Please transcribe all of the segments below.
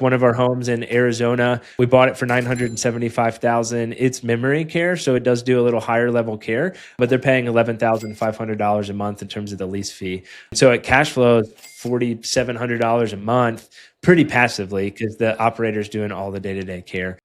One of our homes in Arizona, we bought it for $975,000. It's memory care, so it does do a little higher level care, but they're paying $11,500 a month in terms of the lease fee. So it cash flows $4,700 a month pretty passively because the operator's doing all the day-to-day care.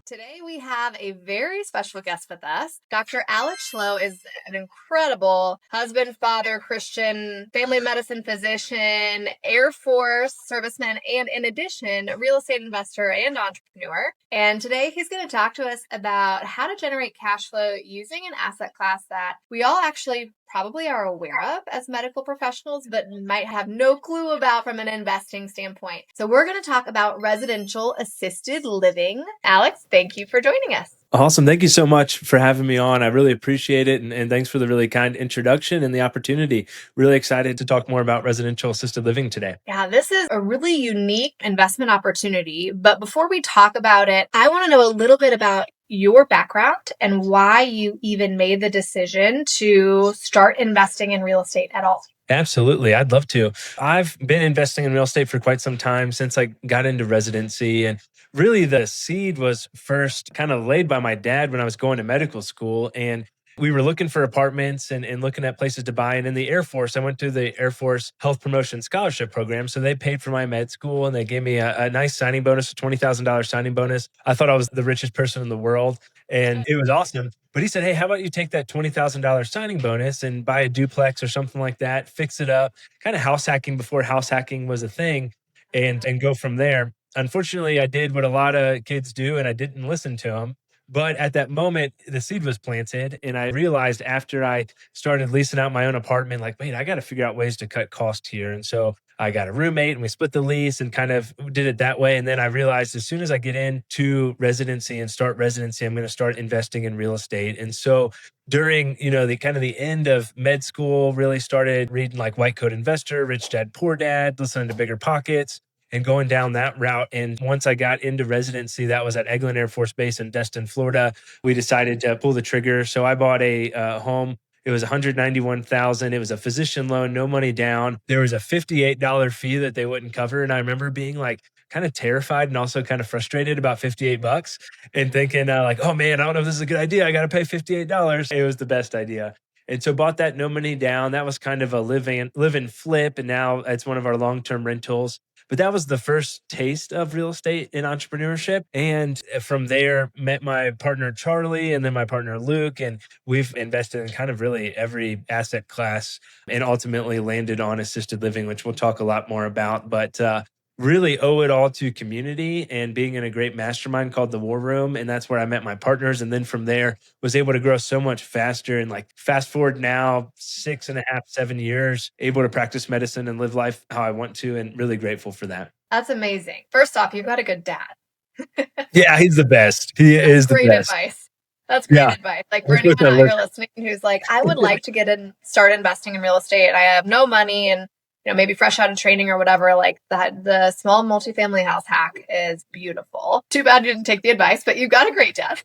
Today we have a very special guest with us. Dr. Alex Schloe is an incredible husband, father, Christian, family medicine physician, Air Force serviceman, and in addition, real estate investor and entrepreneur. And today he's going to talk to us about how to generate cash flow using an asset class that we all actually probably are aware of as medical professionals, but might have no clue about from an investing standpoint. So we're going to talk about residential assisted living. Alex, thank you for joining us. Awesome. Thank you so much for having me on. I really appreciate it. And thanks for the really kind introduction and the opportunity. Really excited to talk more about residential assisted living today. Yeah, this is a really unique investment opportunity. But before we talk about it, I want to know a little bit about your background and why you even made the decision to start investing in real estate at all. Absolutely. I'd love to. I've been investing in real estate for quite some time since I got into residency. And really, the seed was first kind of laid by my dad when I was going to medical school. And we were looking for apartments and looking at places to buy. And in the Air Force, I went to the Air Force Health Promotion Scholarship Program. So they paid for my med school and they gave me a nice signing bonus, a $20,000 signing bonus. I thought I was the richest person in the world and it was awesome. But he said, hey, how about you take that $20,000 signing bonus and buy a duplex or something like that, fix it up, kind of house hacking before house hacking was a thing and go from there. Unfortunately, I did what a lot of kids do and I didn't listen to him. But at that moment, the seed was planted. And I realized after I started leasing out my own apartment, like, wait, I got to figure out ways to cut costs here. And so I got a roommate and we split the lease and kind of did it that way. And then I realized as soon as I get into residency and start residency, I'm going to start investing in real estate. And so during, the kind of the end of med school, really started reading like White Coat Investor, Rich Dad, Poor Dad, listening to Bigger Pockets, and going down that route. And once I got into residency, that was at Eglin Air Force Base in Destin, Florida, we decided to pull the trigger. So I bought a home. It was $191,000. It was a physician loan, no money down. There was a $58 fee that they wouldn't cover. And I remember being like kind of terrified and also kind of frustrated about $58 and thinking oh man, I don't know if this is a good idea. I got to pay $58. It was the best idea. And so bought that no money down. That was kind of a live and flip. And now it's one of our long-term rentals. But that was the first taste of real estate and entrepreneurship. And from there, met my partner, Charlie, and then my partner, Luke. And we've invested in kind of really every asset class and ultimately landed on assisted living, which we'll talk a lot more about. But really owe it all to community and being in a great mastermind called the War Room. And that's where I met my partners. And then from there was able to grow so much faster. And like fast forward now, 6.5, 7 years, able to practice medicine and live life how I want to. And really grateful for that. That's amazing. First off, you've got a good dad. Yeah, he's the best. He is the best. Great advice. That's great advice. Like for anyone out here listening who's like, I would like to start investing in real estate. I have no money and maybe fresh out of training or whatever, like that, the small multifamily house hack is beautiful. Too bad you didn't take the advice, but you got a great dad.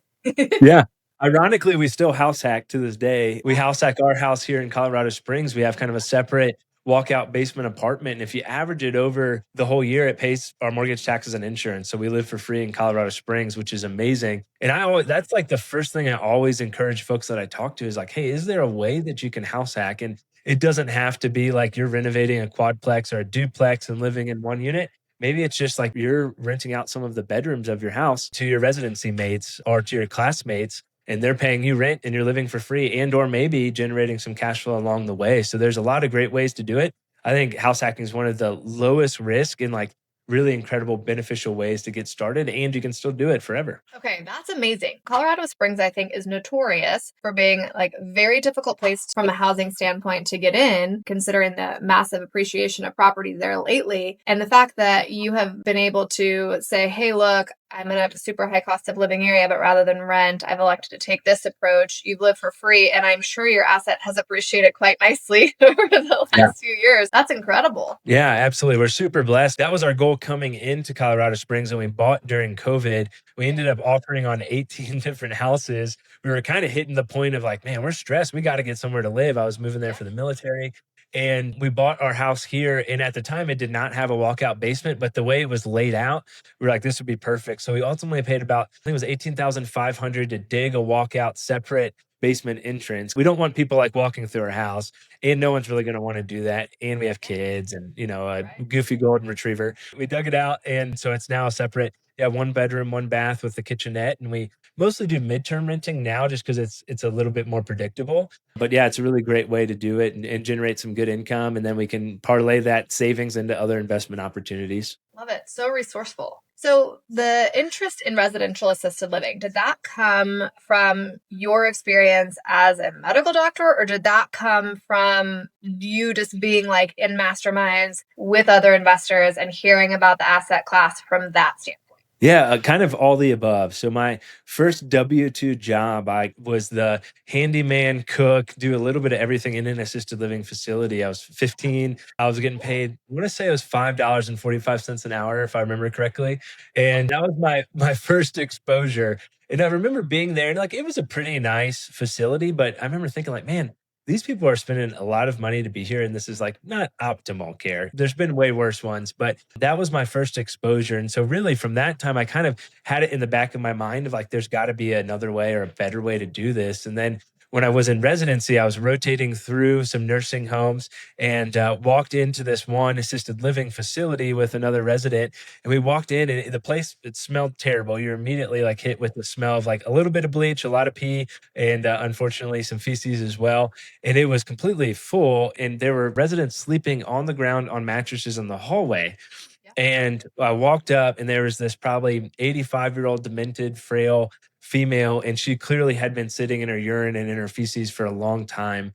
Yeah. Ironically, we still house hack to this day. We house hack our house here in Colorado Springs. We have kind of a separate walkout basement apartment. And if you average it over the whole year, it pays our mortgage, taxes, and insurance. So we live for free in Colorado Springs, which is amazing. And that's like the first thing I always encourage folks that I talk to is like, hey, is there a way that you can house hack? And it doesn't have to be like you're renovating a quadplex or a duplex and living in one unit. Maybe it's just like you're renting out some of the bedrooms of your house to your residency mates or to your classmates, and they're paying you rent and you're living for free and or maybe generating some cash flow along the way. So there's a lot of great ways to do it. I think house hacking is one of the lowest risk and like really incredible beneficial ways to get started, and you can still do it forever. Okay, that's amazing. Colorado Springs, I think, is notorious for being like a very difficult place from a housing standpoint to get in, considering the massive appreciation of properties there lately. And the fact that you have been able to say, hey, look, I'm in a super high cost of living area, but rather than rent, I've elected to take this approach. You've lived for free, and I'm sure your asset has appreciated quite nicely over the last few years. That's incredible. Yeah, absolutely. We're super blessed. That was our goal coming into Colorado Springs, and we bought during COVID. We ended up offering on 18 different houses. We were kind of hitting the point of like, man, we're stressed. We got to get somewhere to live. I was moving there for the military. And we bought our house here. And at the time, it did not have a walkout basement, but the way it was laid out, we were like, this would be perfect. So we ultimately paid about, I think it was 18,500 to dig a walkout separate basement entrance. We don't want people like walking through our house, and no one's really going to want to do that. And we have kids and, a Right. goofy golden retriever. We dug it out. And so it's now a separate, yeah, one bedroom, one bath with the kitchenette. And we mostly do midterm renting now just because it's a little bit more predictable. But yeah, it's a really great way to do it and generate some good income. And then we can parlay that savings into other investment opportunities. Love it. So resourceful. So the interest in residential assisted living, did that come from your experience as a medical doctor, or did that come from you just being like in masterminds with other investors and hearing about the asset class from that standpoint? Yeah, kind of all the above. So my first W-2 job, I was the handyman, cook, do a little bit of everything in an assisted living facility. I was 15. I was getting paid, I want to say it was $5.45 an hour, if I remember correctly. And that was my first exposure. And I remember being there and like it was a pretty nice facility, but I remember thinking like, man, these people are spending a lot of money to be here, and this is like not optimal care. There's been way worse ones, but that was my first exposure. And so, really, from that time, I kind of had it in the back of my mind of like, there's got to be another way or a better way to do this. And then when I was in residency, I was rotating through some nursing homes and walked into this one assisted living facility with another resident. And we walked in, and the place, it smelled terrible. You're immediately like hit with the smell of like a little bit of bleach, a lot of pee, and unfortunately, some feces as well. And it was completely full, and there were residents sleeping on the ground on mattresses in the hallway. Yeah. And I walked up, and there was this probably 85-year-old demented, frail female, and she clearly had been sitting in her urine and in her feces for a long time.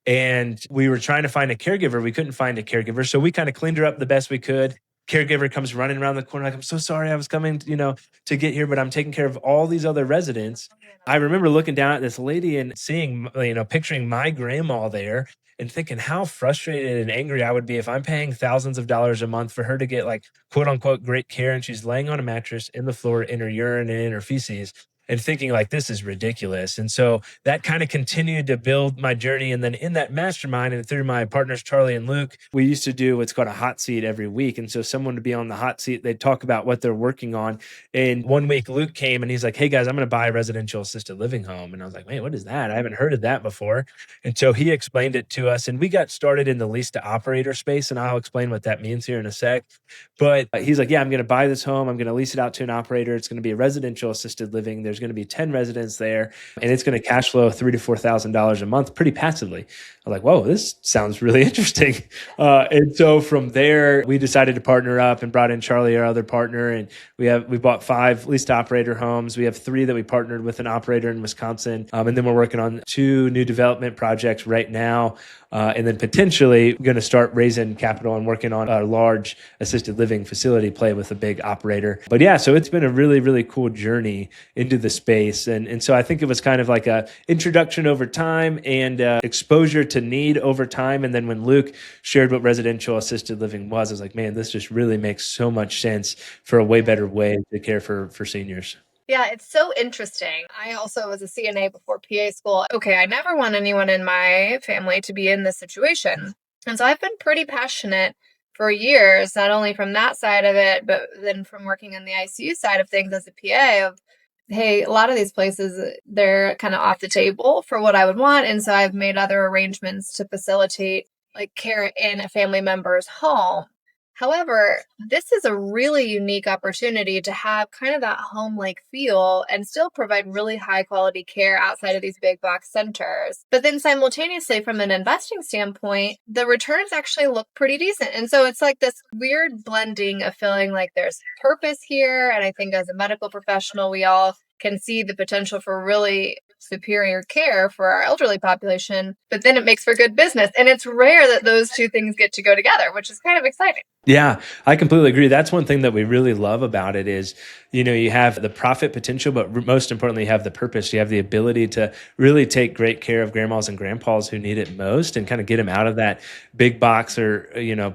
And we were trying to find a caregiver. We couldn't find a caregiver. So we kind of cleaned her up the best we could. Caregiver comes running around the corner, like, I'm so sorry I was coming, to get here, but I'm taking care of all these other residents. I remember looking down at this lady and seeing, picturing my grandma there and thinking how frustrated and angry I would be if I'm paying thousands of dollars a month for her to get like quote unquote great care. And she's laying on a mattress in the floor in her urine and in her feces and thinking like this is ridiculous. And so that kind of continued to build my journey. And then in that mastermind and through my partners, Charlie and Luke, we used to do what's called a hot seat every week. And so someone would be on the hot seat, they'd talk about what they're working on. And one week Luke came and he's like, hey guys, I'm going to buy a residential assisted living home. And I was like, man, what is that? I haven't heard of that before. And so he explained it to us and we got started in the lease to operator space. And I'll explain what that means here in a sec. But he's like, yeah, I'm going to buy this home. I'm going to lease it out to an operator. It's going to be a residential assisted living. There's going to be 10 residents there, and it's going to cash flow $3,000 to $4,000 a month pretty passively. I'm like, whoa, this sounds really interesting. And so from there, we decided to partner up and brought in Charlie, our other partner, and we bought 5 leased operator homes. We have 3 that we partnered with an operator in Wisconsin, and then we're working on 2 new development projects right now. And then potentially going to start raising capital and working on a large assisted living facility play with a big operator. But yeah, so it's been a really, really cool journey into the space. And so I think it was kind of like a introduction over time and exposure to need over time. And then when Luke shared what residential assisted living was, I was like, man, this just really makes so much sense for a way better way to care for seniors. Yeah, it's so interesting. I also was a CNA before PA school. Okay, I never want anyone in my family to be in this situation. And so I've been pretty passionate for years, not only from that side of it, but then from working on the ICU side of things as a PA of, hey, a lot of these places, they're kind of off the table for what I would want. And so I've made other arrangements to facilitate like care in a family member's home. However, this is a really unique opportunity to have kind of that home-like feel and still provide really high quality care outside of these big box centers. But then simultaneously, from an investing standpoint, the returns actually look pretty decent. And so it's like this weird blending of feeling like there's purpose here. And I think as a medical professional, we all can see the potential for really superior care for our elderly population, but then it makes for good business. And it's rare that those two things get to go together, which is kind of exciting. Yeah, I completely agree. That's one thing that we really love about it is, you have the profit potential, but most importantly, you have the purpose. You have the ability to really take great care of grandmas and grandpas who need it most and kind of get them out of that big box or,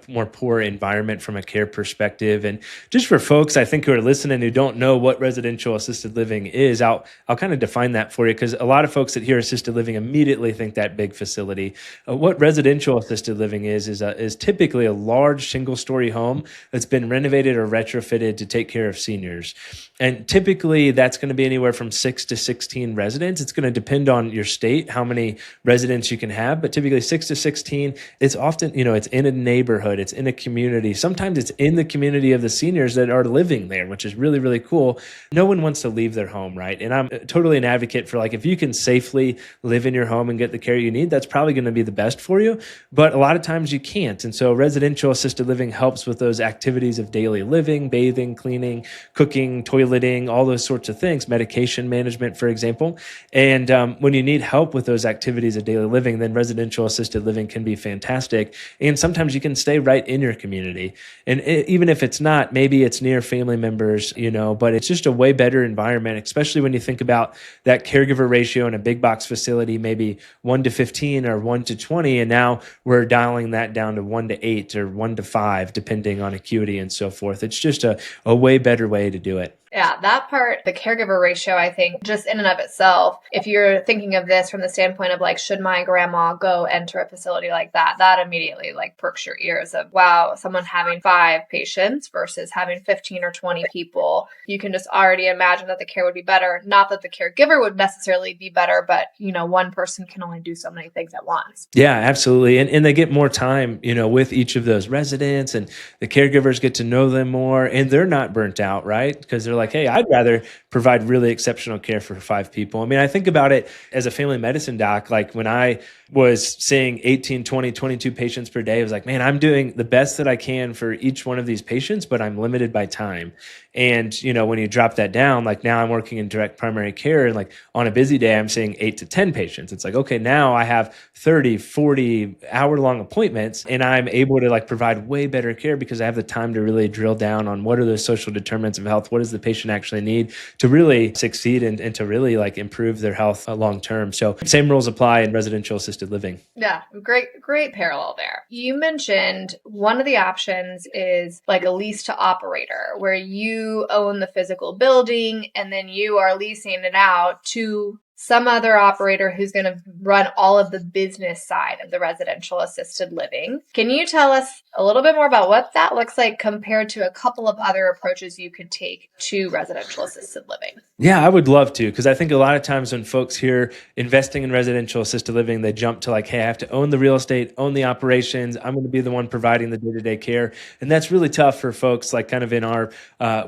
more poor environment from a care perspective. And just for folks, I think who are listening who don't know what residential assisted living is, I'll kind of define that for you because a lot of folks that hear assisted living immediately think that big facility. What residential assisted living is typically a large single story home that's been renovated or retrofitted to take care of seniors. And typically that's going to be anywhere from 6 to 16 residents. It's going to depend on your state, how many residents you can have, but typically 6 to 16. It's often, it's in a neighborhood, it's in a community. Sometimes it's in the community of the seniors that are living there, which is really, really cool. No one wants to leave their home, right? And I'm totally an advocate for like, if you can safely live in your home and get the care you need, that's probably going to be the best for you. But a lot of times you can't. And so residential assisted living helps with those activities of daily living, bathing, cleaning, cooking, toileting, all those sorts of things, medication management, for example. And when you need help with those activities of daily living, then residential assisted living can be fantastic. And sometimes you can stay right in your community. And even if it's not, maybe it's near family members, but it's just a way better environment, especially when you think about that caregiver ratio in a big box facility, maybe 1 to 15 or 1 to 20. And now we're dialing that down to 1 to 8 or 1 to 5, depending on acuity and so forth. It's just a way better way to do it. Yeah, that part, the caregiver ratio, I think, just in and of itself, if you're thinking of this from the standpoint of like, should my grandma go enter a facility like that, that immediately like perks your ears of, wow, someone having 5 patients versus having 15 or 20 people. You can just already imagine that the care would be better. Not that the caregiver would necessarily be better, but, one person can only do so many things at once. Yeah, absolutely. And they get more time, with each of those residents and the caregivers get to know them more and they're not burnt out, right? Because they're like, hey, I'd rather provide really exceptional care for 5 people. I mean, I think about it as a family medicine doc, like when I was seeing 18, 20, 22 patients per day, I was like, man, I'm doing the best that I can for each one of these patients, but I'm limited by time. And, when you drop that down, like now I'm working in direct primary care and like on a busy day, I'm seeing 8 to 10 patients. It's like, okay, now I have 30, 40 hour-long appointments and I'm able to like provide way better care because I have the time to really drill down on what are those social determinants of health? What does the patient actually need to really succeed and to really like improve their health long term? So same rules apply in residential assisted living. Yeah, great parallel there. You mentioned one of the options is like a lease to operator, where you own the physical building and then you are leasing it out to some other operator who's going to run all of the business side of the residential assisted living. Can you tell us a little bit more about what that looks like compared to a couple of other approaches you could take to residential assisted living? Yeah, I would love to, because I think a lot of times when folks hear investing in residential assisted living, they jump to like, hey, I have to own the real estate, own the operations. I'm going to be the one providing the day-to-day care. And that's really tough for folks like kind of in our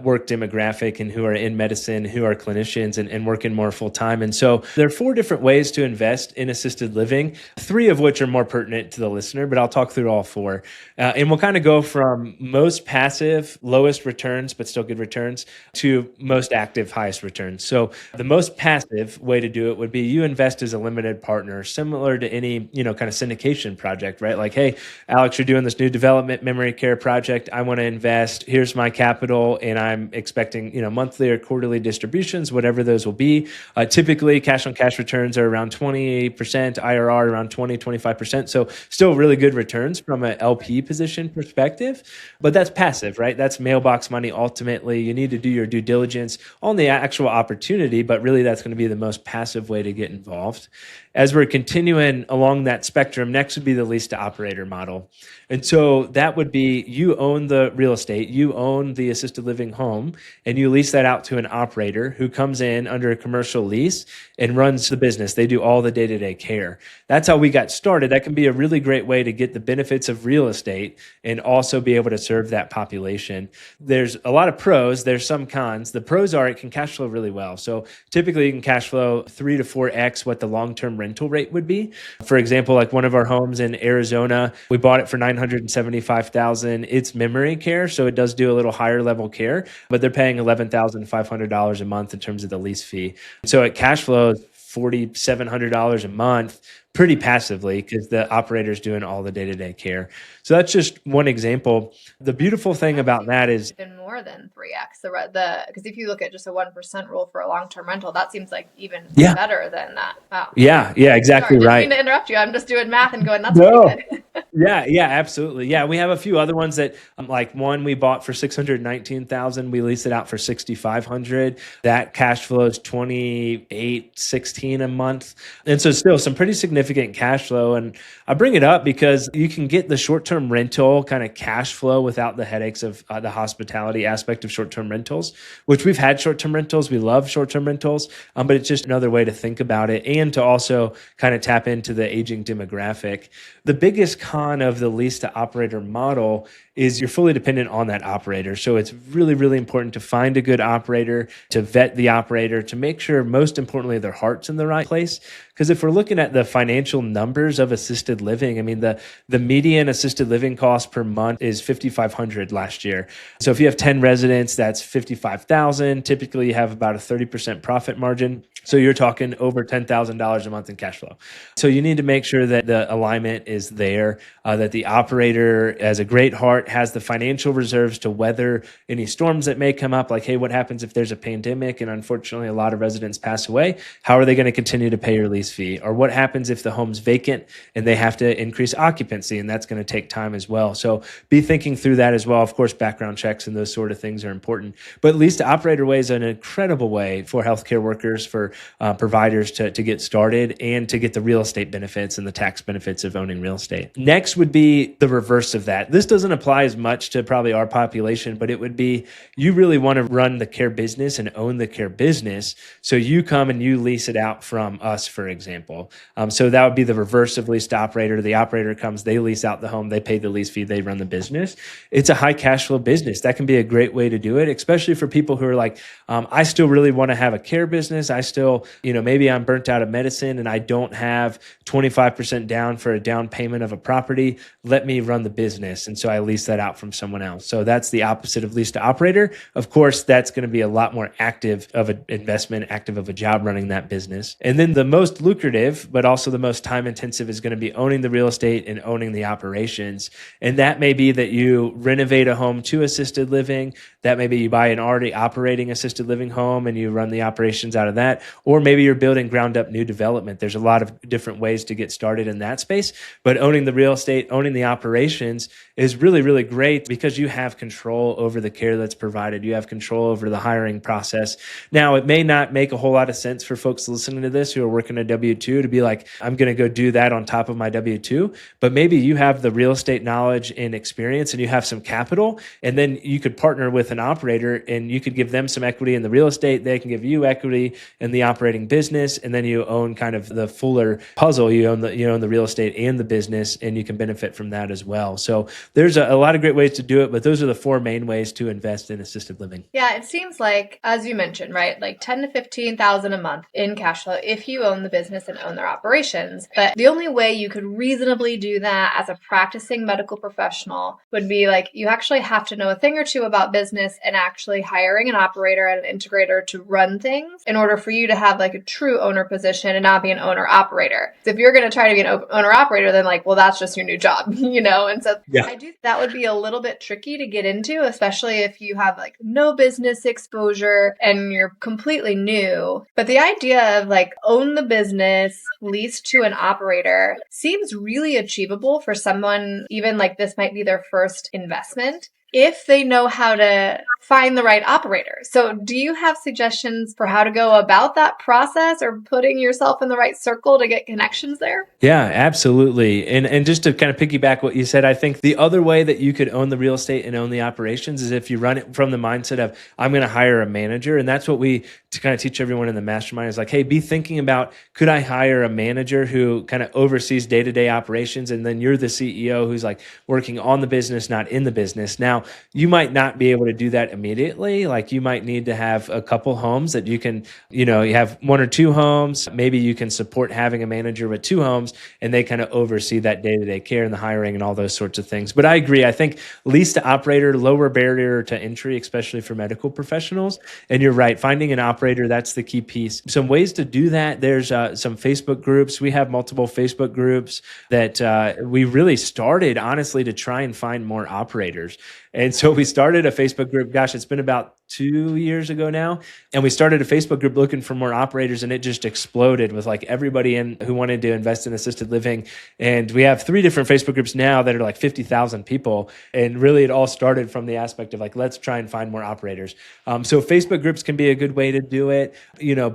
work demographic and who are in medicine, who are clinicians and working more full time. And so there are 4 different ways to invest in assisted living, 3 of which are more pertinent to the listener, but I'll talk through all 4. And we'll kind of go from most passive, lowest returns, but still good returns, to most active, highest returns. So the most passive way to do it would be you invest as a limited partner, similar to any, kind of syndication project, right? Like, hey, Alex, you're doing this new development memory care project. I want to invest. Here's my capital. And I'm expecting, monthly or quarterly distributions, whatever those will be. Typically, cash on cash returns are around 20%, IRR around 20, 25%. So still really good returns from an LP position perspective, but that's passive, right? That's mailbox money. Ultimately, you need to do your due diligence on the actual opportunity, but really that's going to be the most passive way to get involved. As we're continuing along that spectrum, next would be the lease to operator model. And so that would be you own the real estate, you own the assisted living home, and you lease that out to an operator who comes in under a commercial lease and runs the business. They do all the day-to-day care. That's how we got started. That can be a really great way to get the benefits of real estate and also be able to serve that population. There's a lot of pros. There's some cons. The pros are it can cash flow really well. So typically you can cash flow 3 to 4x what the long-term rental rate would be. For example, like one of our homes in Arizona, we bought it for $975,000. It's memory care, so it does do a little higher level care, but they're paying $11,500 a month in terms of the lease fee. So it cash flows $4,700 a month pretty passively because the operator's doing all the day-to-day care. So that's just one example. The beautiful thing about that is even more than 3x. Because if you look at just a 1% rule for a long-term rental, that seems like even better than that. Wow. Yeah, exactly. Sorry, right. Didn't mean to interrupt you. I'm just doing math and going, that's No. pretty good. Yeah, absolutely. Yeah, we have a few other ones that, like one we bought for 619,000. We leased it out for 6,500. That cash flow is 2816 a month, and so still some pretty significant cash flow. And I bring it up because you can get the short-term rental kind of cash flow without the headaches of the hospitality aspect of short-term rentals, which we've had short-term rentals. We love short-term rentals, but it's just another way to think about it and to also kind of tap into the aging demographic. The biggest con of the lease to operator model is you're fully dependent on that operator. So it's really, really important to find a good operator, to vet the operator, to make sure, most importantly, their heart's in the right place. Because if we're looking at the financial numbers of assisted living, I mean, the median assisted living cost per month is $5,500 last year. So if you have 10 residents, that's $55,000. Typically, you have about a 30% profit margin. So you're talking over $10,000 a month in cash flow. So you need to make sure that the alignment is there, that the operator has a great heart, has the financial reserves to weather any storms that may come up. Like, hey, what happens if there's a pandemic and unfortunately a lot of residents pass away? How are they going to continue to pay your lease fee? Or what happens if the home's vacant and they have to increase occupancy, and that's going to take time as well. So be thinking through that as well. Of course, background checks and those sort of things are important. But lease to operator way is an incredible way for healthcare workers, for providers to get started and to get the real estate benefits and the tax benefits of owning real estate. Next would be the reverse of that. This doesn't apply as much to probably our population, but it would be you really want to run the care business and own the care business. So you come and you lease it out from us, for example. So that would be the reverse of lease to operator. The operator comes, they lease out the home, they pay the lease fee, they run the business. It's a high cash flow business. That can be a great way to do it, especially for people who are like, I still really want to have a care business. I still, maybe I'm burnt out of medicine and I don't have 25% down for a down payment of a property. Let me run the business. And so I lease that out from someone else. So that's the opposite of lease to operator. Of course, that's going to be a lot more active of an investment, active of a job running that business. And then the most lucrative, but also the most time intensive is going to be owning the real estate and owning the operations. And that may be that you renovate a home to assisted living. That may be you buy an already operating assisted living home and you run the operations out of that. Or maybe you're building ground up new development. There's a lot of different ways to get started in that space, but owning the real estate, owning the operations is really, really great because you have control over the care that's provided. You have control over the hiring process. Now, it may not make a whole lot of sense for folks listening to this who are working a W-2 to be like, I'm going to go do that on top of my W-2, but maybe you have the real estate knowledge and experience and you have some capital, and then you could partner with an operator and you could give them some equity in the real estate. They can give you equity in the operating business, and then you own kind of the fuller puzzle. You own the real estate and the business, and you can benefit from that as well. So there's a lot of great ways to do it, but those are the four main ways to invest in assisted living. Yeah, it seems like, as you mentioned, right, like 10 to 15,000 a month in cash flow if you own the business and own their operations. But the only way you could reasonably do that as a practicing medical professional would be like you actually have to know a thing or two about business and actually hiring an operator and an integrator to run things in order for you to have like a true owner position and not be an owner operator. So if you're going to try to be an owner operator, then like, well, that's just your new job, And so I do that would be a little bit tricky to get into, especially if you have like no business exposure and you're completely new. But the idea of like own the business, lease to an operator seems really achievable for someone, even like this might be their first investment, if they know how to find the right operator. So do you have suggestions for how to go about that process or putting yourself in the right circle to get connections there? Yeah, absolutely. And just to kind of piggyback what you said, I think the other way that you could own the real estate and own the operations is if you run it from the mindset of, I'm going to hire a manager. And that's what we to kind of teach everyone in the mastermind is like, hey, be thinking about, could I hire a manager who kind of oversees day-to-day operations? And then you're the CEO who's like working on the business, not in the business. Now, you might not be able to do that immediately. Like you might need to have a couple homes that you can, you have one or two homes. Maybe you can support having a manager with two homes and they kind of oversee that day-to-day care and the hiring and all those sorts of things. But I agree. I think lease to operator, lower barrier to entry, especially for medical professionals. And you're right, finding an operator, that's the key piece. Some ways to do that. There's some Facebook groups. We have multiple Facebook groups that we really started, honestly, to try and find more operators. And so we started a Facebook group. Gosh, it's been about 2 years ago now. And we started a Facebook group looking for more operators, and it just exploded with like everybody in who wanted to invest in assisted living. And we have 3 different Facebook groups now that are like 50,000 people. And really it all started from the aspect of like, let's try and find more operators. So Facebook groups can be a good way to do it.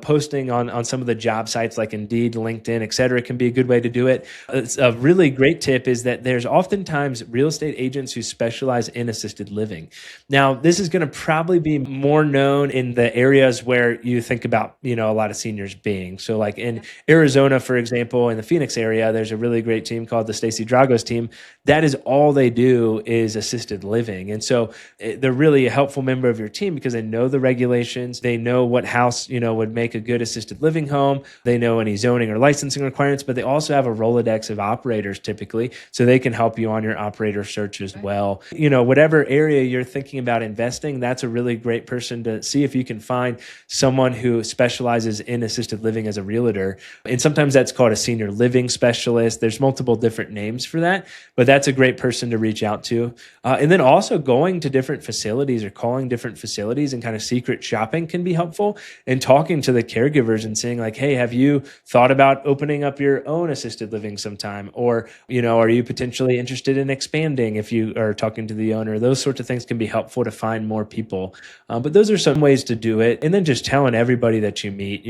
Posting on some of the job sites like Indeed, LinkedIn, et cetera, can be a good way to do it. It's a really great tip is that there's oftentimes real estate agents who specialize in assisted living. Now, this is going to probably be more known in the areas where you think about, a lot of seniors being. So like in Arizona, for example, in the Phoenix area, there's a really great team called the Stacy Dragos team. That is all they do is assisted living. And so they're really a helpful member of your team because they know the regulations. They know what house, would make a good assisted living home. They know any zoning or licensing requirements, but they also have a Rolodex of operators typically, so they can help you on your operator search as well. Whatever area you're thinking about investing, that's a really great person to see if you can find someone who specializes in assisted living as a realtor. And sometimes that's called a senior living specialist. There's multiple different names for that, but that's a great person to reach out to. And then also going to different facilities or calling different facilities and kind of secret shopping can be helpful, and talking to the caregivers and saying like, hey, have you thought about opening up your own assisted living sometime? Or, are you potentially interested in expanding if you are talking to the owner? Those sorts of things can be helpful to find more people. But those are some ways to do it. And then just telling everybody that you meet.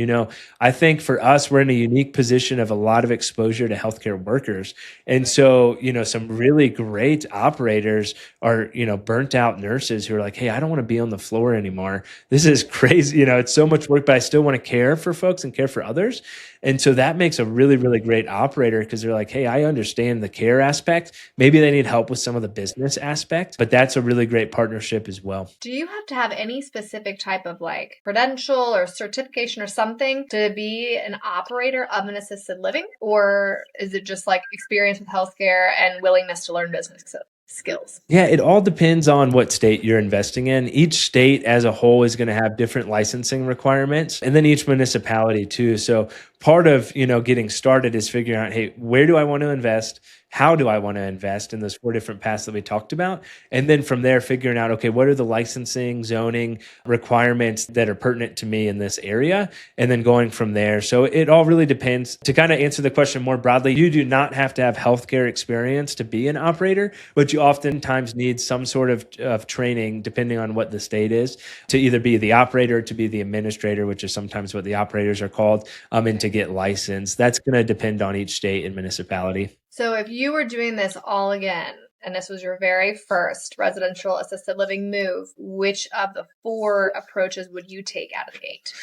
I think for us, we're in a unique position of a lot of exposure to healthcare workers. And so, some really great operators are, burnt out nurses who are like, hey, I don't want to be on the floor anymore. This is crazy. It's so much work, but I still want to care for folks and care for others. And so that makes a really, really great operator because they're like, hey, I understand the care aspect. Maybe they need help with some of the business aspect, but that's a really great partnership as well. Do you have to have any specific type of like credential or certification or something to be an operator of an assisted living? Or is it just like experience with healthcare and willingness to learn business skills? Yeah, it all depends on what state you're investing in. Each state as a whole is going to have different licensing requirements, and then each municipality too. So part of, getting started is figuring out, hey, where do I want to invest? How do I want to invest in those 4 different paths that we talked about? And then from there, figuring out, okay, what are the licensing, zoning requirements that are pertinent to me in this area? And then going from there. So it all really depends. To kind of answer the question more broadly, you do not have to have healthcare experience to be an operator, but you oftentimes need some sort of training, depending on what the state is, to either be the operator or to be the administrator, which is sometimes what the operators are called, and to get licensed. That's going to depend on each state and municipality. So if you were doing this all again, and this was your very first residential assisted living move, which of the 4 approaches would you take out of the gate?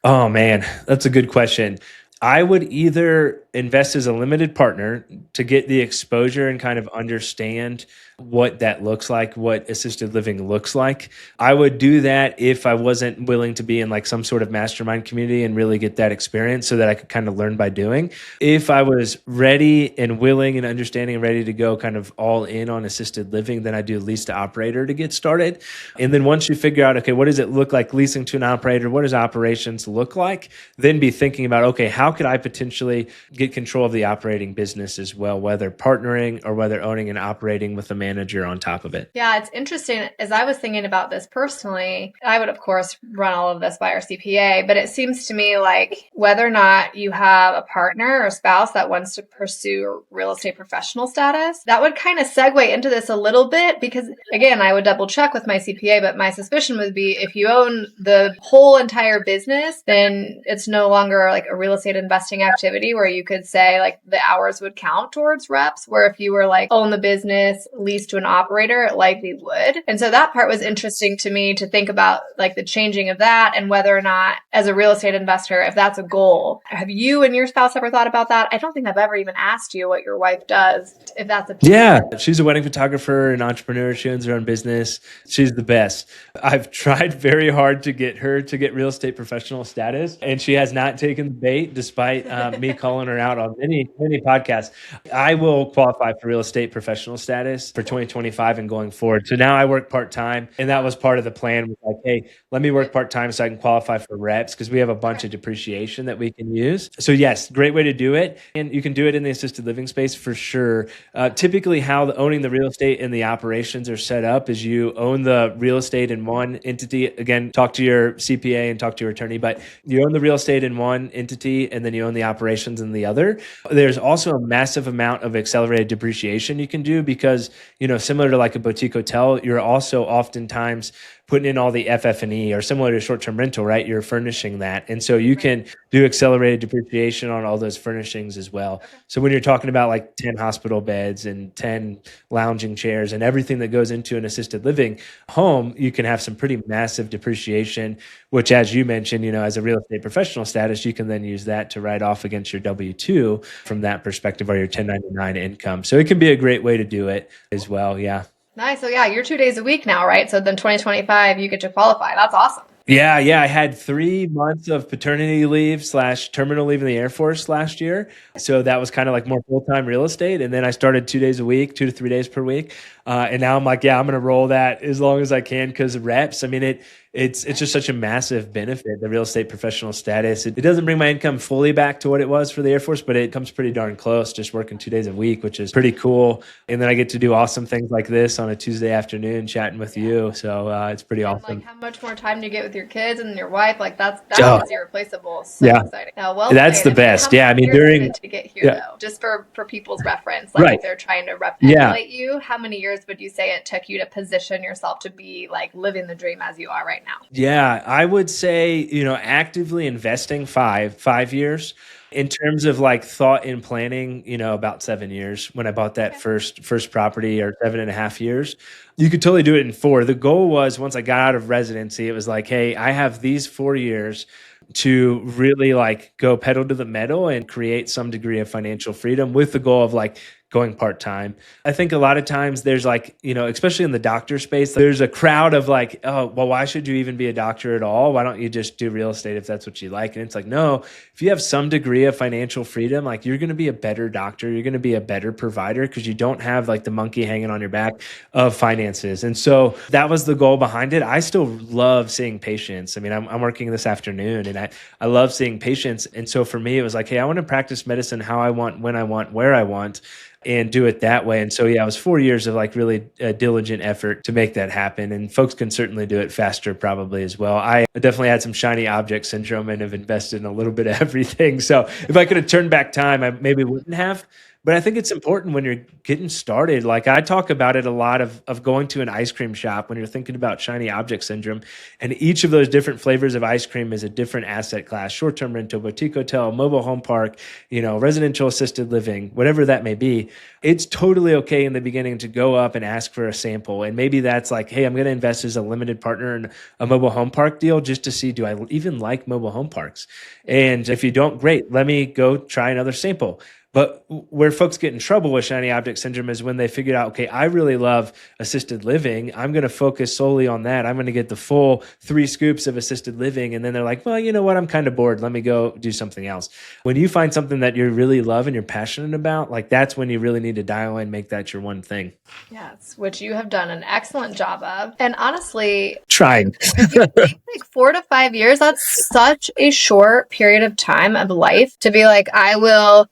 Oh man, that's a good question. I would either invest as a limited partner to get the exposure and kind of understand what that looks like, what assisted living looks like. I would do that if I wasn't willing to be in like some sort of mastermind community and really get that experience so that I could kind of learn by doing. If I was ready and willing and understanding and ready to go kind of all in on assisted living, then I do lease to operator to get started. And then once you figure out, okay, what does it look like leasing to an operator? What does operations look like? Then be thinking about, okay, how could I potentially get control of the operating business as well, whether partnering or whether owning and operating with a manager on top of it. Yeah, it's interesting. As I was thinking about this personally, I would, of course, run all of this by our CPA, but it seems to me like whether or not you have a partner or spouse that wants to pursue real estate professional status, that would kind of segue into this a little bit because, again, I would double check with my CPA, but my suspicion would be if you own the whole entire business, then it's no longer like a real estate investing activity where you could say like the hours would count towards reps, where if you were like own the business, lease lease to an operator, it likely would. And so that part was interesting to me to think about like the changing of that and whether or not as a real estate investor, if that's a goal. Have you and your spouse ever thought about that? I don't think I've ever even asked you what your wife does, if that's a Yeah, she's a wedding photographer and entrepreneur. She owns her own business. She's the best. I've tried very hard to get her to get real estate professional status, and she has not taken the bait despite me calling her out on many podcasts. I will qualify for real estate professional status for 2025 and going forward. So now I work part-time, and that was part of the plan. Was like, hey, let me work part-time so I can qualify for reps because we have a bunch of depreciation that we can use. So yes, great way to do it. And you can do it in the assisted living space for sure. Typically how owning the real estate and the operations are set up is you own the real estate in one entity. Again, talk to your CPA and talk to your attorney, but you own the real estate in one entity and then you own the operations in the other. There's also a massive amount of accelerated depreciation you can do because, similar to like a boutique hotel, you're also oftentimes putting in all the FF&E or similar to short-term rental, right? You're furnishing that. And so you can do accelerated depreciation on all those furnishings as well. So when you're talking about like 10 hospital beds and 10 lounging chairs and everything that goes into an assisted living home, you can have some pretty massive depreciation, which as you mentioned, as a real estate professional status, you can then use that to write off against your W-2 from that perspective or your 1099 income. So it can be a great way to do it as well. Yeah. Nice. So yeah, you're 2 days a week now, right? So then 2025, you get to qualify. That's awesome. Yeah. I had 3 months of paternity leave / terminal leave in the Air Force last year. So that was kind of like more full-time real estate. And then I started 2 days a week, 2 to 3 days per week. And now I'm like, I'm going to roll that as long as I can because of reps. I mean, it's just such a massive benefit, the real estate professional status. It doesn't bring my income fully back to what it was for the Air Force, but it comes pretty darn close just working 2 days a week, which is pretty cool. And then I get to do awesome things like this on a Tuesday afternoon chatting with you. So it's pretty awesome. Like how much more time do you get with your kids and your wife? Like that is irreplaceable. So exciting. Now, that's the best. Yeah. I mean, during to get here though, just for people's reference, like if they're trying to emulate you, how many years would you say it took you to position yourself to be like living the dream as you are right now? Yeah, I would say, actively investing five years. In terms of like thought and planning, about 7 years when I bought that first property, or 7.5 years. You could totally do it in 4. The goal was once I got out of residency, it was like, hey, I have these 4 years to really like go pedal to the metal and create some degree of financial freedom with the goal of like going part-time. I think a lot of times there's like, especially in the doctor space, there's a crowd of like, oh, well, why should you even be a doctor at all? Why don't you just do real estate if that's what you like? And it's like, no, if you have some degree of financial freedom, like you're going to be a better doctor. You're going to be a better provider because you don't have like the monkey hanging on your back of finances. And so that was the goal behind it. I still love seeing patients. I mean, I'm working this afternoon and I love seeing patients. And so for me, it was like, hey, I want to practice medicine how I want, when I want, where I want, and do it that way. And so, it was 4 years of like really diligent effort to make that happen. And folks can certainly do it faster probably as well. I definitely had some shiny object syndrome and have invested in a little bit of everything. So if I could have turned back time, I maybe wouldn't have. But I think it's important when you're getting started. Like I talk about it a lot of going to an ice cream shop when you're thinking about shiny object syndrome. And each of those different flavors of ice cream is a different asset class: short-term rental, boutique hotel, mobile home park, residential assisted living, whatever that may be. It's totally okay in the beginning to go up and ask for a sample. And maybe that's like, hey, I'm going to invest as a limited partner in a mobile home park deal just to see, do I even like mobile home parks? And if you don't, great, let me go try another sample. But where folks get in trouble with shiny object syndrome is when they figure out, okay, I really love assisted living. I'm going to focus solely on that. I'm going to get the full 3 scoops of assisted living. And then they're like, well, you know what? I'm kind of bored. Let me go do something else. When you find something that you really love and you're passionate about, like that's when you really need to dial in, make that your one thing. Yes, which you have done an excellent job of. And honestly, trying. like 4 to 5 years, that's such a short period of time of life to be like, I will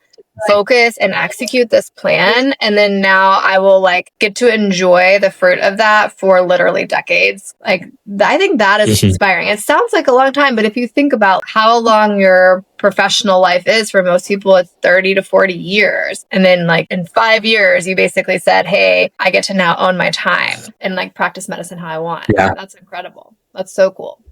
focus and execute this plan, and then now I will like get to enjoy the fruit of that for literally decades. Like I think that is inspiring. It sounds like a long time, but if you think about how long your professional life is, for most people it's 30 to 40 years, and then like in 5 years you basically said, hey, I get to now own my time and like practice medicine how I want. That's incredible. That's so cool.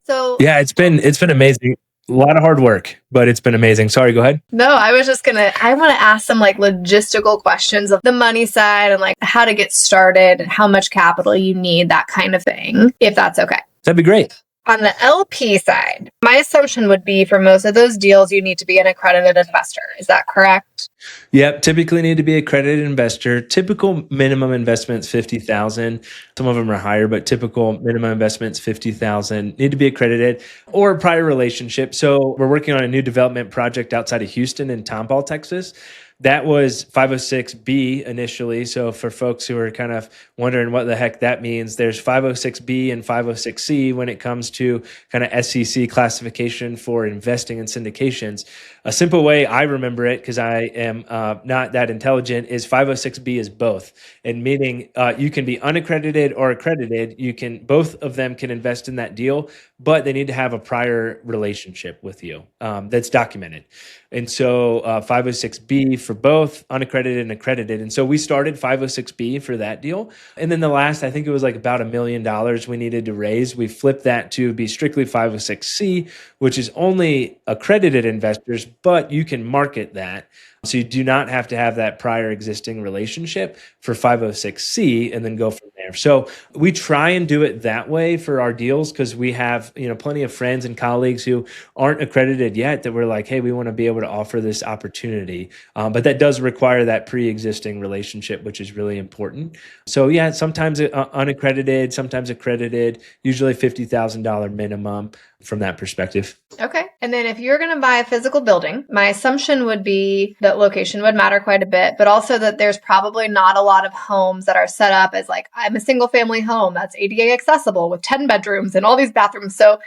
So it's been amazing. A lot of hard work, but it's been amazing. Sorry, go ahead. No, I was just I want to ask some like logistical questions of the money side and like how to get started and how much capital you need, that kind of thing, if that's okay. That'd be great. On the LP side, my assumption would be for most of those deals, you need to be an accredited investor. Is that correct? Yep. Typically need to be accredited investor. Typical minimum investment's 50,000. Some of them are higher, but typical minimum investment's 50,000. Need to be accredited or a prior relationship. So we're working on a new development project outside of Houston in Tomball, Texas. That was 506B initially. So for folks who are kind of wondering what the heck that means, there's 506B and 506C when it comes to kind of SEC classification for investing in syndications. A simple way I remember it, because I am not that intelligent, is 506B is both. And meaning you can be unaccredited or accredited. Both of them can invest in that deal, but they need to have a prior relationship with you that's documented. And so 506B for both unaccredited and accredited. And so we started 506B for that deal. And then the last, I think it was like about $1 million we needed to raise. We flipped that to be strictly 506C, which is only accredited investors, but you can market that. So you do not have to have that prior existing relationship for 506C and then go from there. So we try and do it that way for our deals because we have, plenty of friends and colleagues who aren't accredited yet that we're like, hey, we want to be able to offer this opportunity. But that does require that pre-existing relationship, which is really important. So yeah, sometimes unaccredited, sometimes accredited, usually $50,000 minimum from that perspective. Okay. And then if you're going to buy a physical building, my assumption would be that location would matter quite a bit, but also that there's probably not a lot of homes that are set up as like, I'm a single family home that's ADA accessible with 10 bedrooms and all these bathrooms. So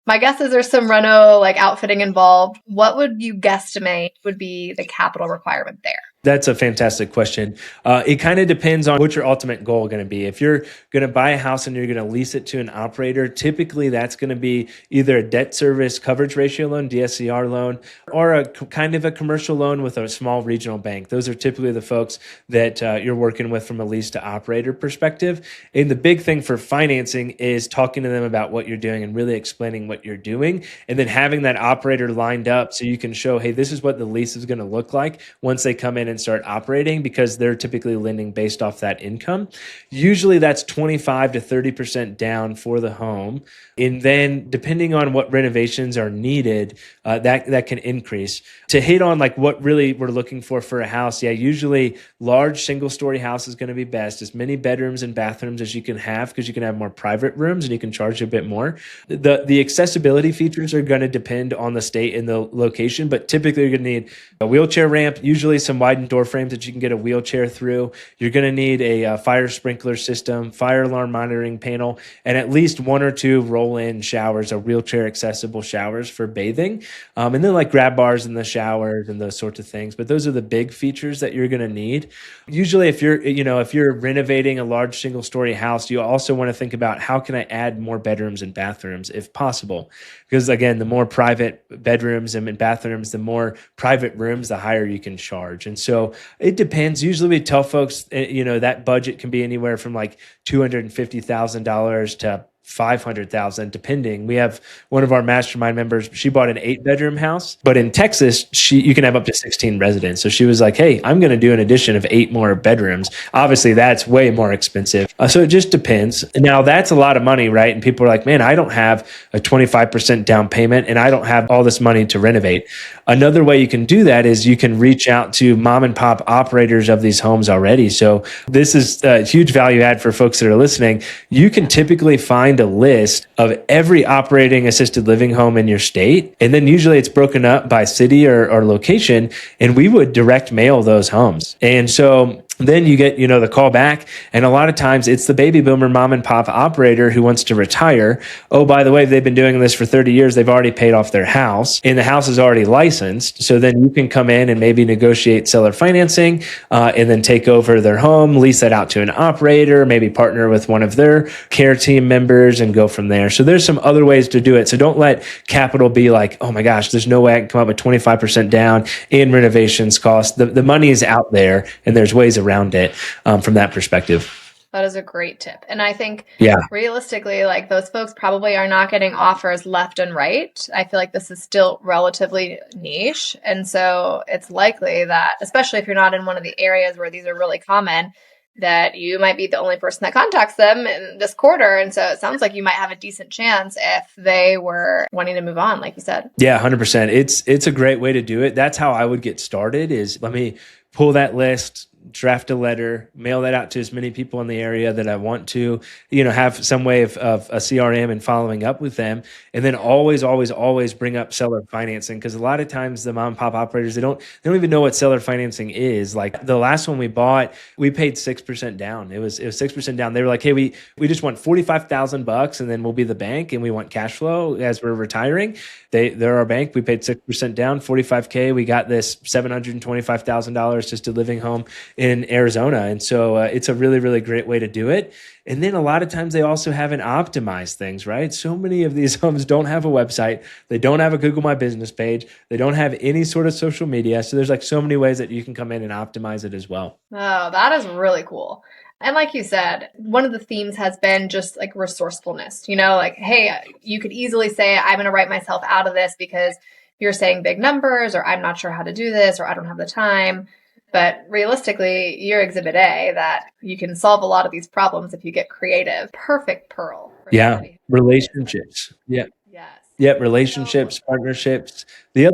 my guess is there's some reno like outfitting involved. What would you guesstimate would be the capital requirement there? That's a fantastic question. It kind of depends on what your ultimate goal is going to be. If you're going to buy a house and you're going to lease it to an operator, typically that's going to be either a debt service coverage ratio loan, DSCR loan, or a kind of a commercial loan with a small regional bank. Those are typically the folks that you're working with from a lease to operator perspective. And the big thing for financing is talking to them about what you're doing and really explaining what you're doing, and then having that operator lined up so you can show, hey, this is what the lease is going to look like once they come in and start operating, because they're typically lending based off that income. Usually that's 25 to 30% down for the home. And then depending on what renovations are needed, that can increase. To hit on like what really we're looking for a house, yeah, usually large single story house is going to be best. As many bedrooms and bathrooms as you can have, because you can have more private rooms and you can charge a bit more. The accessibility features are going to depend on the state and the location, but typically you're going to need a wheelchair ramp, usually some widened door frames that you can get a wheelchair through. You're going to need a fire sprinkler system, fire alarm monitoring panel, and at least one or two roll-in showers, or wheelchair accessible showers for bathing. And then like grab bars in the showers and those sorts of things. But those are the big features that you're going to need. Usually if you're renovating a large single story house, you also want to think about how can I add more bedrooms and bathrooms if possible? Because again, the more private bedrooms and bathrooms, the more private rooms, the higher you can charge. And so it depends. Usually we tell folks, that budget can be anywhere from like $250,000 to $500,000, depending. We have one of our mastermind members. She bought an 8-bedroom house, but in Texas, you can have up to 16 residents. So she was like, "Hey, I'm going to do an addition of 8 more bedrooms." Obviously, that's way more expensive. So it just depends. Now that's a lot of money, right? And people are like, "Man, I don't have a 25% down payment, and I don't have all this money to renovate." Another way you can do that is you can reach out to mom and pop operators of these homes already. So this is a huge value add for folks that are listening. You can typically find a list of every operating assisted living home in your state. And then usually it's broken up by city or location. And we would direct mail those homes. And so then you get, the call back. And a lot of times it's the baby boomer mom and pop operator who wants to retire. Oh, by the way, they've been doing this for 30 years. They've already paid off their house and the house is already licensed. So then you can come in and maybe negotiate seller financing and then take over their home, lease that out to an operator, maybe partner with one of their care team members and go from there. So there's some other ways to do it. So don't let capital be like, oh my gosh, there's no way I can come up with 25% down in renovations cost. The money is out there and there's ways around it from that perspective. That is a great tip. And I think Yeah. realistically, like those folks probably are not getting offers left and right. I feel like this is still relatively niche. And so it's likely that, especially if you're not in one of the areas where these are really common, that you might be the only person that contacts them in this quarter. And so it sounds like you might have a decent chance if they were wanting to move on, like you said. Yeah, 100%. It's a great way to do it. That's how I would get started is let me pull that list, draft a letter, mail that out to as many people in the area that I want to, have some way of a CRM and following up with them. And then always, always, always bring up seller financing. Because a lot of times the mom and pop operators, they don't even know what seller financing is. Like the last one we bought, we paid 6% down. It was 6% down. They were like, hey, we just want $45,000 and then we'll be the bank and we want cash flow as we're retiring. They're our bank. We paid 6% down, $45K. We got this $725,000 just a living home in Arizona. And so it's a really, really great way to do it. And then a lot of times they also haven't optimized things, right? So many of these homes don't have a website. They don't have a Google My Business page. They don't have any sort of social media. So there's like so many ways that you can come in and optimize it as well. Oh, that is really cool. And like you said, one of the themes has been just like resourcefulness, like, hey, you could easily say, I'm going to write myself out of this because you're saying big numbers, or I'm not sure how to do this, or I don't have the time. But realistically, you're exhibit A that you can solve a lot of these problems if you get creative. Perfect pearl. Yeah. Relationships. Yeah. Yes. Yeah, relationships, partnerships. The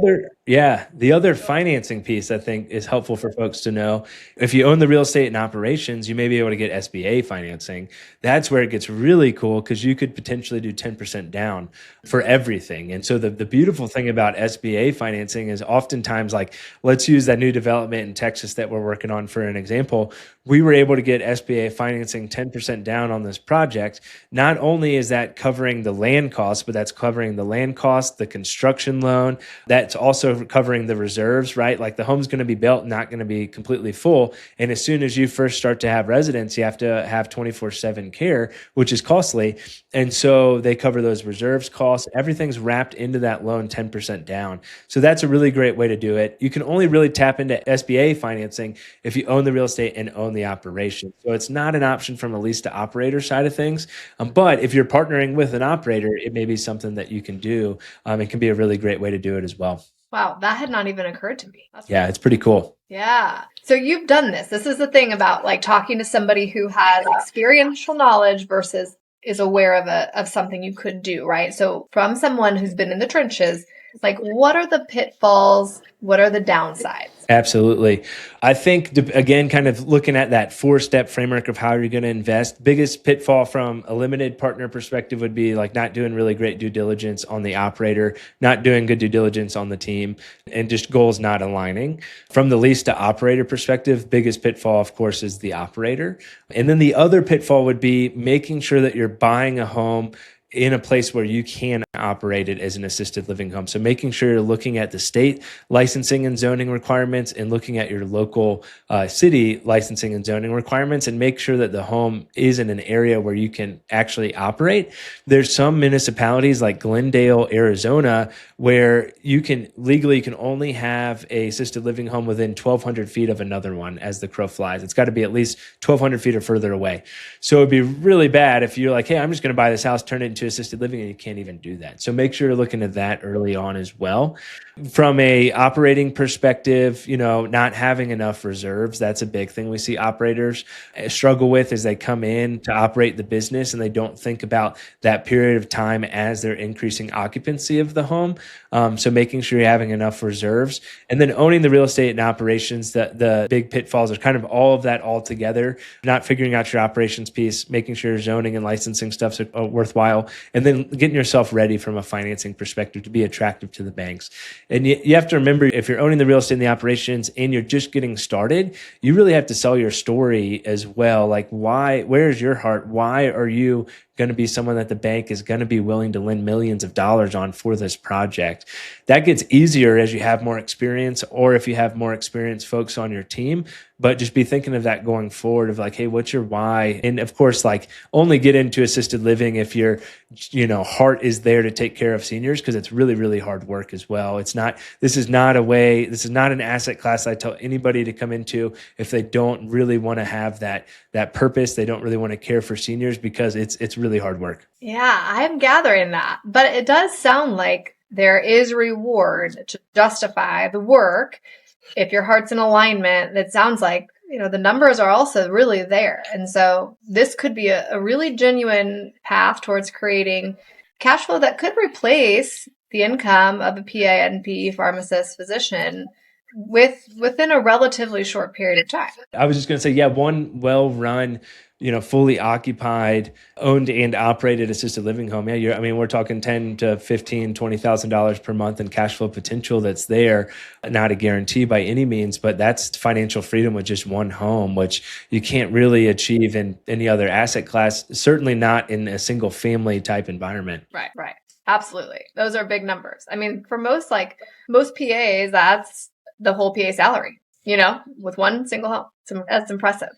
other financing piece I think is helpful for folks to know. If you own the real estate and operations, you may be able to get SBA financing. That's where it gets really cool because you could potentially do 10% down for everything. And so the beautiful thing about SBA financing is oftentimes like, let's use that new development in Texas that we're working on for an example. We were able to get SBA financing 10% down on this project. Not only is that covering the land costs, but that's covering the land cost, the construction loan. That's also covering the reserves, right? Like the home's going to be built, not going to be completely full. And as soon as you first start to have residents, you have to have 24/7 care, which is costly. And so they cover those reserves costs. Everything's wrapped into that loan 10% down. So that's a really great way to do it. You can only really tap into SBA financing if you own the real estate and own the operation. So it's not an option from a lease to operator side of things. But if you're partnering with an operator, it may be something that you can do. It can be a really great way to do it as well. Wow, that had not even occurred to me. Yeah, it's pretty cool. Yeah. So you've done this. This is the thing about like talking to somebody who has experiential knowledge versus is aware of something you could do, right? So from someone who's been in the trenches, like what are the pitfalls? What are the downsides? Absolutely. I think, again, kind of looking at that 4-step framework of how you're going to invest, biggest pitfall from a limited partner perspective would be like not doing really great due diligence on the operator, not doing good due diligence on the team, and just goals not aligning. From the lease to operator perspective, biggest pitfall, of course, is the operator. And then the other pitfall would be making sure that you're buying a home in a place where you can operate it as an assisted living home. So making sure you're looking at the state licensing and zoning requirements and looking at your local city licensing and zoning requirements and make sure that the home is in an area where you can actually operate. There's some municipalities like Glendale, Arizona, where you can only have a assisted living home within 1,200 feet of another one as the crow flies. It's got to be at least 1,200 feet or further away. So it'd be really bad if you're like, hey, I'm just going to buy this house, turn it into assisted living, and you can't even do that. So make sure you're looking at that early on as well. From a operating perspective, not having enough reserves, that's a big thing we see operators struggle with as they come in to operate the business and they don't think about that period of time as they're increasing occupancy of the home. So making sure you're having enough reserves and then owning the real estate and operations, the big pitfalls are kind of all of that all together, not figuring out your operations piece, making sure your zoning and licensing stuff's worthwhile, and then getting yourself ready from a financing perspective to be attractive to the banks. And you have to remember, if you're owning the real estate and the operations and you're just getting started, you really have to sell your story as well. Like where is your heart? Why are you going to be someone that the bank is going to be willing to lend millions of dollars on for this project. That gets easier as you have more experience, or if you have more experienced folks on your team. But just be thinking of that going forward of like, hey, what's your why? And of course, like only get into assisted living if your, heart is there to take care of seniors, because it's really, really hard work as well. This is not an asset class I tell anybody to come into if they don't really want to have that purpose. They don't really want to care for seniors, because it's really hard work. Yeah, I'm gathering that. But it does sound like there is reward to justify the work. If your heart's in alignment, it sounds like, the numbers are also really there. And so this could be a really genuine path towards creating cash flow that could replace the income of a PA, NP, pharmacist, physician within a relatively short period of time. I was just going to say, yeah, one well-run, fully occupied, owned and operated assisted living home. Yeah, we're talking $10,000 to $15,000, $20,000 per month in cash flow potential that's there. Not a guarantee by any means, but that's financial freedom with just one home, which you can't really achieve in any other asset class, certainly not in a single family type environment. Right. Absolutely. Those are big numbers. For most PAs, that's the whole PA salary, with one single home. That's impressive.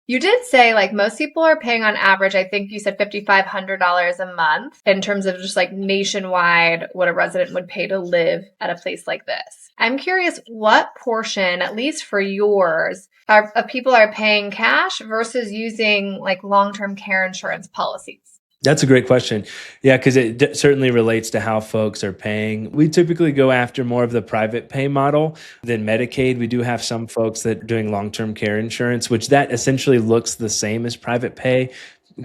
You did say most people are paying on average, I think you said $5,500 a month in terms of just nationwide what a resident would pay to live at a place like this. I'm curious what portion, at least for yours, of people are paying cash versus using long-term care insurance policies. That's a great question. Yeah, because it certainly relates to how folks are paying. We typically go after more of the private pay model than Medicaid. We do have some folks that are doing long-term care insurance, which that essentially looks the same as private pay,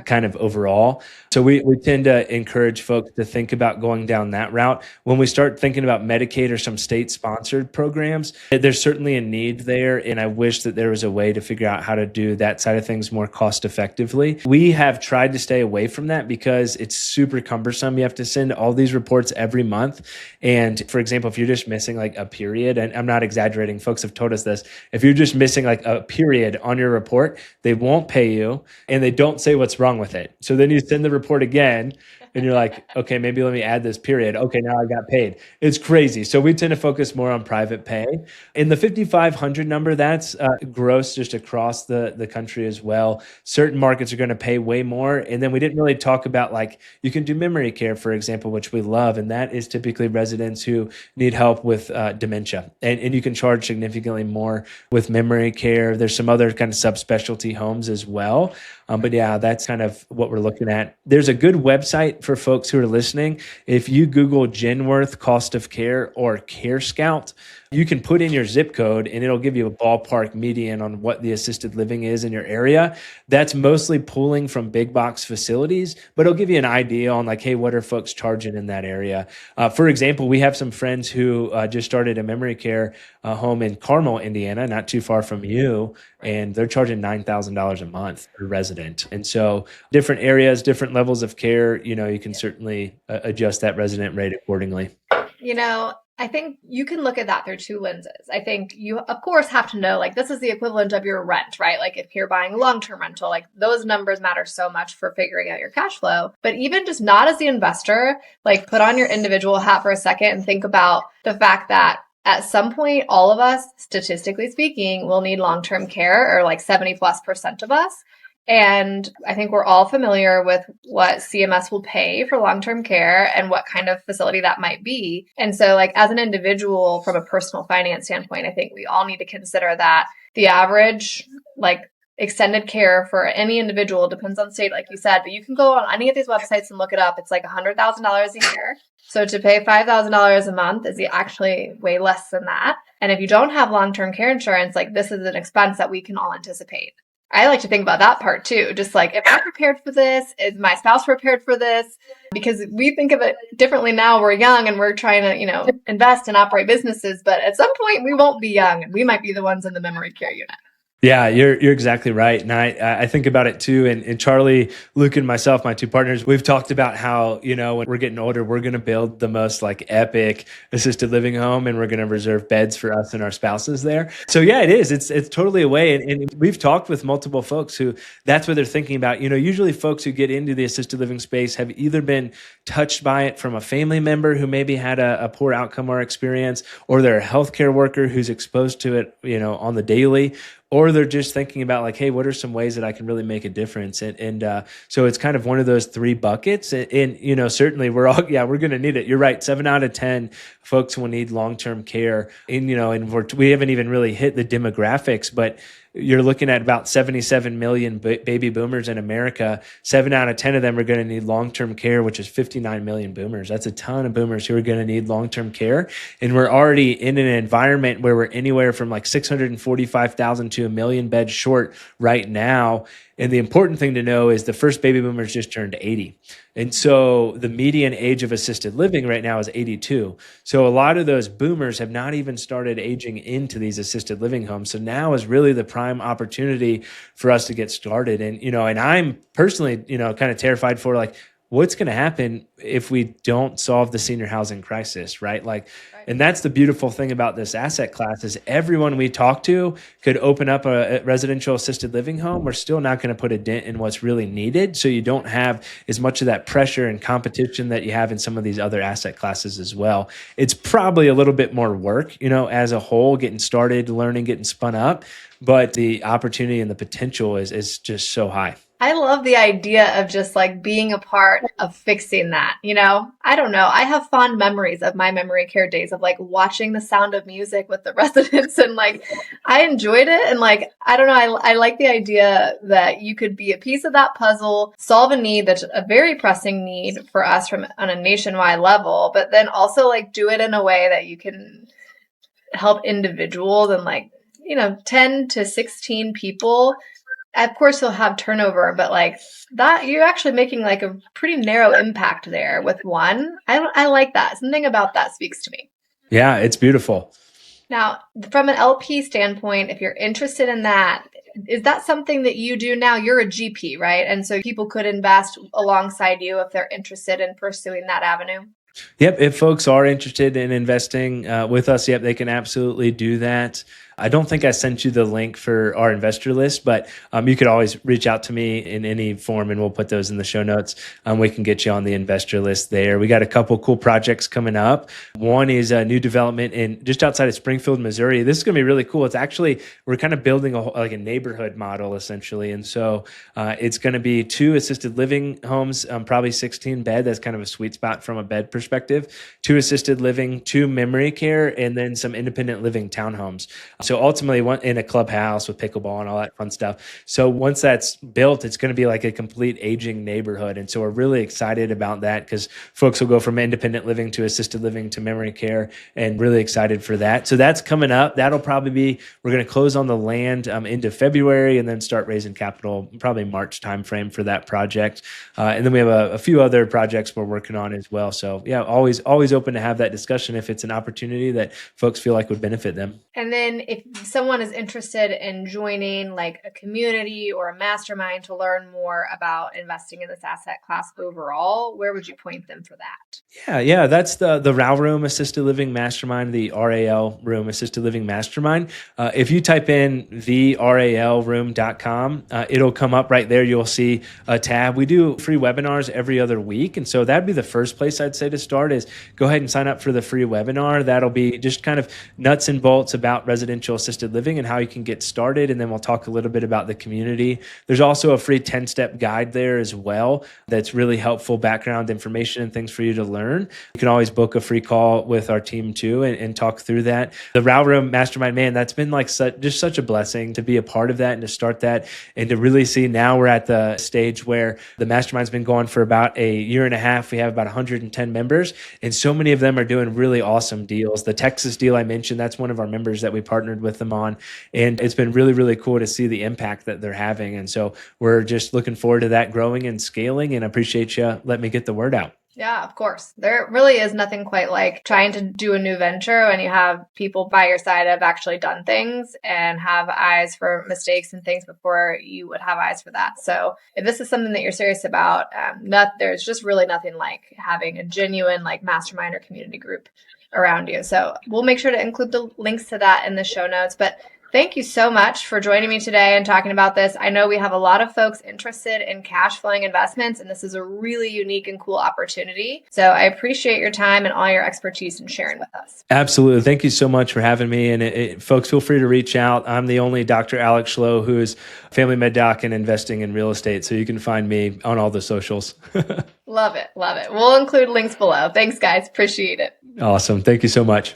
kind of overall. So we tend to encourage folks to think about going down that route. When we start thinking about Medicaid or some state-sponsored programs, there's certainly a need there, and I wish that there was a way to figure out how to do that side of things more cost-effectively. We have tried to stay away from that because it's super cumbersome. You have to send all these reports every month. And for example, if you're just missing a period, and I'm not exaggerating, folks have told us this, if you're just missing a period on your report, they won't pay you, and they don't say what's wrong with it. So then you send the report again and you're like, okay, maybe let me add this period. Okay, now I got paid. It's crazy. So we tend to focus more on private pay. And the 5,500 number, that's gross just across the country as well. Certain markets are going to pay way more. And then we didn't really talk about you can do memory care, for example, which we love. And that is typically residents who need help with dementia. And you can charge significantly more with memory care. There's some other kind of subspecialty homes as well. But yeah, that's kind of what we're looking at. There's a good website for folks who are listening. If you Google Genworth cost of care or Care Scout, you can put in your zip code and it'll give you a ballpark median on what the assisted living is in your area. That's mostly pulling from big box facilities, but it'll give you an idea on hey, what are folks charging in that area? For example, we have some friends who just started a memory care home in Carmel, Indiana, not too far from you, and they're charging $9,000 a month per resident. And so different areas, different levels of care, you can certainly adjust that resident rate accordingly. I think you can look at that through two lenses. I think you, of course, have to know, this is the equivalent of your rent, right? If you're buying long-term rental, those numbers matter so much for figuring out your cash flow. But even just not as the investor, put on your individual hat for a second and think about the fact that at some point, all of us, statistically speaking, will need long-term care, or 70+% of us. And I think we're all familiar with what CMS will pay for long-term care and what kind of facility that might be. And so as an individual, from a personal finance standpoint, I think we all need to consider that the average extended care for any individual depends on state, like you said, but you can go on any of these websites and look it up. It's $100,000 a year. So to pay $5,000 a month is actually way less than that. And if you don't have long-term care insurance, this is an expense that we can all anticipate. I like to think about that part too. Just if I'm prepared for this, is my spouse prepared for this? Because we think of it differently now. We're young and we're trying to, invest and operate businesses. But at some point we won't be young and we might be the ones in the memory care unit. Yeah, you're exactly right. And I think about it too. And Charlie, Luke, and myself, my two partners, we've talked about how, when we're getting older, we're going to build the most like epic assisted living home, and we're going to reserve beds for us and our spouses there. So yeah, it is. It's totally a way. And we've talked with multiple folks who that's what they're thinking about. Usually folks who get into the assisted living space have either been touched by it from a family member who maybe had a poor outcome or experience, or they're a healthcare worker who's exposed to it, on the daily, or they're just thinking about like, hey, what are some ways that I can really make a difference? And so it's kind of one of those three buckets. And certainly we're all, yeah, we're going to need it. You're right. 7 out of 10 folks will need long-term care. And we haven't even really hit the demographics, but you're looking at about 77 million baby boomers in America. 7 out of 10 of them are going to need long-term care, which is 59 million boomers. That's a ton of boomers who are going to need long-term care. And we're already in an environment where we're anywhere from like 645,000 to a million beds short right now. And the important thing to know is the first baby boomers just turned 80. And so the median age of assisted living right now is 82. So a lot of those boomers have not even started aging into these assisted living homes. So now is really the prime opportunity for us to get started. And I'm personally, kind of terrified for like, what's going to happen if we don't solve the senior housing crisis, right? Like, and that's the beautiful thing about this asset class is everyone we talk to could open up a residential assisted living home. We're still not going to put a dent in what's really needed. So you don't have as much of that pressure and competition that you have in some of these other asset classes as well. It's probably a little bit more work, as a whole, getting started, learning, getting spun up, but the opportunity and the potential is just so high. I love the idea of just like being a part of fixing that, I don't know. I have fond memories of my memory care days of like watching The Sound of Music with the residents and like I enjoyed it. And like, I don't know, I like the idea that you could be a piece of that puzzle, solve a need that's a very pressing need for us from on a nationwide level, but then also like do it in a way that you can help individuals and like, 10 to 16 people. Of course, you'll have turnover, but like that, you're actually making like a pretty narrow impact there with one. I like that. Something about that speaks to me. Yeah, it's beautiful. Now, from an LP standpoint, if you're interested in that, is that something that you do now? You're a GP, right? And so people could invest alongside you if they're interested in pursuing that avenue. Yep. If folks are interested in investing with us, yep, they can absolutely do that. I don't think I sent you the link for our investor list, but you could always reach out to me in any form and we'll put those in the show notes. We can get you on the investor list there. We got a couple cool projects coming up. One is a new development in just outside of Springfield, Missouri. This is going to be really cool. It's actually, we're kind of building like a neighborhood model essentially. And so it's going to be 2 assisted living homes, probably 16 bed. That's kind of a sweet spot from a bed perspective. 2 assisted living, 2 memory care, and then some independent living townhomes. So ultimately, one in a clubhouse with pickleball and all that fun stuff. So once that's built, it's going to be like a complete aging neighborhood. And so we're really excited about that because folks will go from independent living to assisted living to memory care, and really excited for that. So that's coming up. That'll probably be, we're going to close on the land into February and then start raising capital, probably March timeframe for that project. And then we have a few other projects we're working on as well. So yeah, always open to have that discussion if it's an opportunity that folks feel like would benefit them. And then if someone is interested in joining like a community or a mastermind to learn more about investing in this asset class overall, where would you point them for that? Yeah, that's the RAL Room Assisted Living Mastermind, the RAL Room Assisted Living Mastermind. If you type in theralroom.com, it'll come up right there. You'll see a tab. We do free webinars every other week. And so that'd be the first place I'd say to start is go ahead and sign up for the free webinar. That'll be just kind of nuts and bolts about residential assisted living and how you can get started. And then we'll talk a little bit about the community. There's also a free 10-step guide there as well. That's really helpful background information and things for you to learn. You can always book a free call with our team too and talk through that. The RAL Room Mastermind, man, that's been like just such a blessing to be a part of that and to start that and to really see now we're at the stage where the mastermind's been going for about a year and a half. We have about 110 members and so many of them are doing really awesome deals. The Texas deal I mentioned, that's one of our members that we partnered with them on. And it's been really, really cool to see the impact that they're having. And so we're just looking forward to that growing and scaling and appreciate you letting me get the word out. Yeah, of course. There really is nothing quite like trying to do a new venture when you have people by your side that have actually done things and have eyes for mistakes and things before you would have eyes for that. So if this is something that you're serious about, there's just really nothing like having a genuine like mastermind or community group around you. So we'll make sure to include the links to that in the show notes. But thank you so much for joining me today and talking about this. I know we have a lot of folks interested in cash flowing investments, and this is a really unique and cool opportunity. So I appreciate your time and all your expertise and sharing with us. Absolutely. Thank you so much for having me. And folks, feel free to reach out. I'm the only Dr. Alex Schloe who is family med doc and investing in real estate. So you can find me on all the socials. Love it. Love it. We'll include links below. Thanks, guys. Appreciate it. Awesome. Thank you so much.